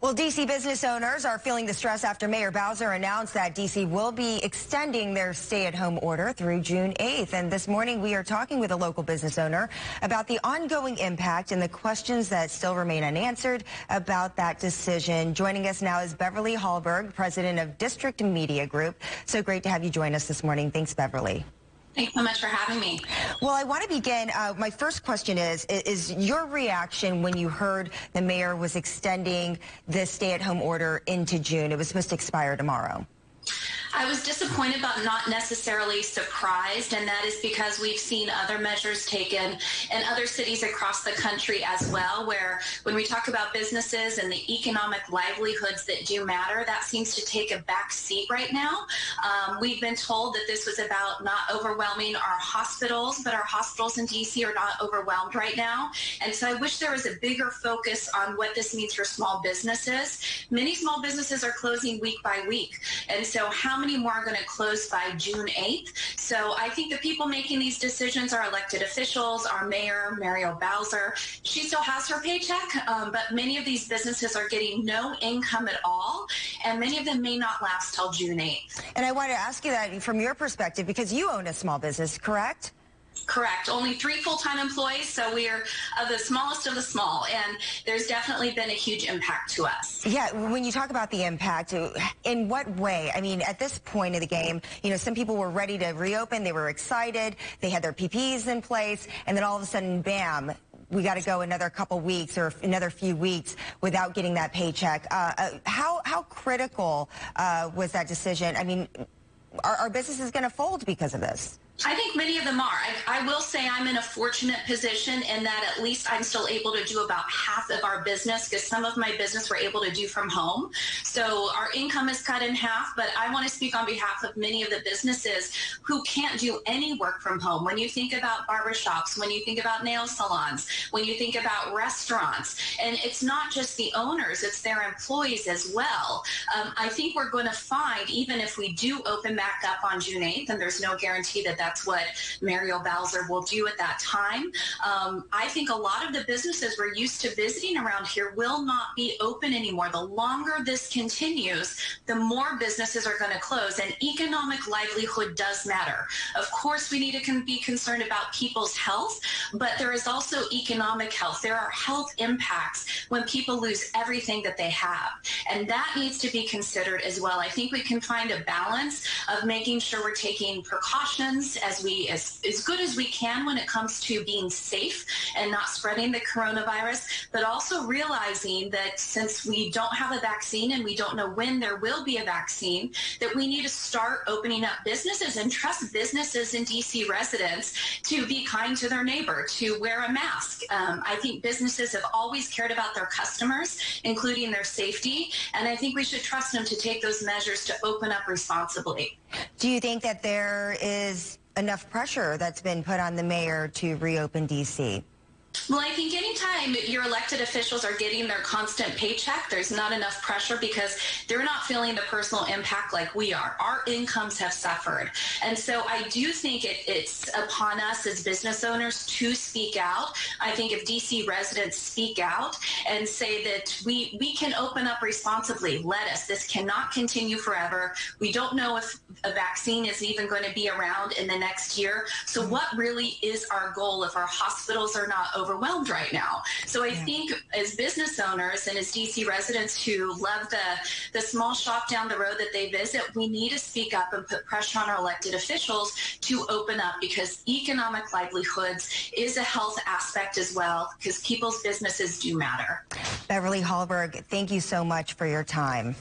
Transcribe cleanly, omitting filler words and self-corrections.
Well, D.C. business owners are feeling the stress after Mayor Bowser announced that D.C. will be extending their stay-at-home order through June 8th. And this morning, we are talking with a local business owner about the ongoing impact and the questions that still remain unanswered about that decision. Joining us now is Beverly Hallberg, president of District Media Group. So great to have you join us this morning. Thanks, Beverly. Thanks so much for having me. Well, I want to begin. My first question is your reaction when you heard the mayor was extending this stay-at-home order into June? It was supposed to expire tomorrow. I was disappointed but not necessarily surprised, and that is because we've seen other measures taken in other cities across the country as well, where when we talk about businesses and the economic livelihoods that do matter, that seems to take a back seat right now. We've been told that this was about not overwhelming our hospitals, but our hospitals in D.C. are not overwhelmed right now. And so I wish there was a bigger focus on what this means for small businesses. Many small businesses are closing week by week. And so how many more are going to close by June 8th? So I think the people making these decisions are elected officials, our mayor, Muriel Bowser. She still has her paycheck, but many of these businesses are getting no income at all, and many of them may not last till June 8th. And I want to ask you that from your perspective, because you own a small business, correct? Correct. Only 3 full-time employees, so we are the smallest of the small, and there's definitely been a huge impact to us. Yeah, when you talk about the impact, in what way? I mean, at this point of the game, you know, some people were ready to reopen, they were excited, they had their PPEs in place, and then all of a sudden, bam, we got to go another couple weeks or another few weeks without getting that paycheck. How critical was that decision? I mean, are businesses going to fold because of this? I think many of them are. I will say I'm in a fortunate position in that at least I'm still able to do about half of our business, because some of my business we're able to do from home. So our income is cut in half, but I want to speak on behalf of many of the businesses who can't do any work from home. When you think about barbershops, when you think about nail salons, when you think about restaurants, and it's not just the owners, it's their employees as well. I think we're going to find, even if we do open back up on June 8th, and there's no guarantee that that's what Muriel Bowser will do at that time. I think a lot of the businesses we're used to visiting around here will not be open anymore. The longer this continues, the more businesses are going to close, and economic livelihood does matter. Of course, we need to be concerned about people's health, but there is also economic health. There are health impacts when people lose everything that they have, and that needs to be considered as well. I think we can find a balance of making sure we're taking precautions as good as we can when it comes to being safe and not spreading the coronavirus, but also realizing that since we don't have a vaccine and we don't know when there will be a vaccine, that we need to start opening up businesses and trust businesses and DC residents to be kind to their neighbor, to wear a mask. I think businesses have always cared about their customers, including their safety, and I think we should trust them to take those measures to open up responsibly. Do you think that there is enough pressure that's been put on the mayor to reopen D.C.? Well, I think anytime your elected officials are getting their constant paycheck, there's not enough pressure because they're not feeling the personal impact like we are. Our incomes have suffered. And so I do think it's upon us as business owners to speak out. I think if DC residents speak out and say that we can open up responsibly, let us. This cannot continue forever. We don't know if a vaccine is even going to be around in the next year. So what really is our goal if our hospitals are not overwhelmed right now? So I think as business owners and as DC residents who love the small shop down the road that they visit, we need to speak up and put pressure on our elected officials to open up, because economic livelihoods is a health aspect as well, because people's businesses do matter. Beverly Hallberg, thank you so much for your time.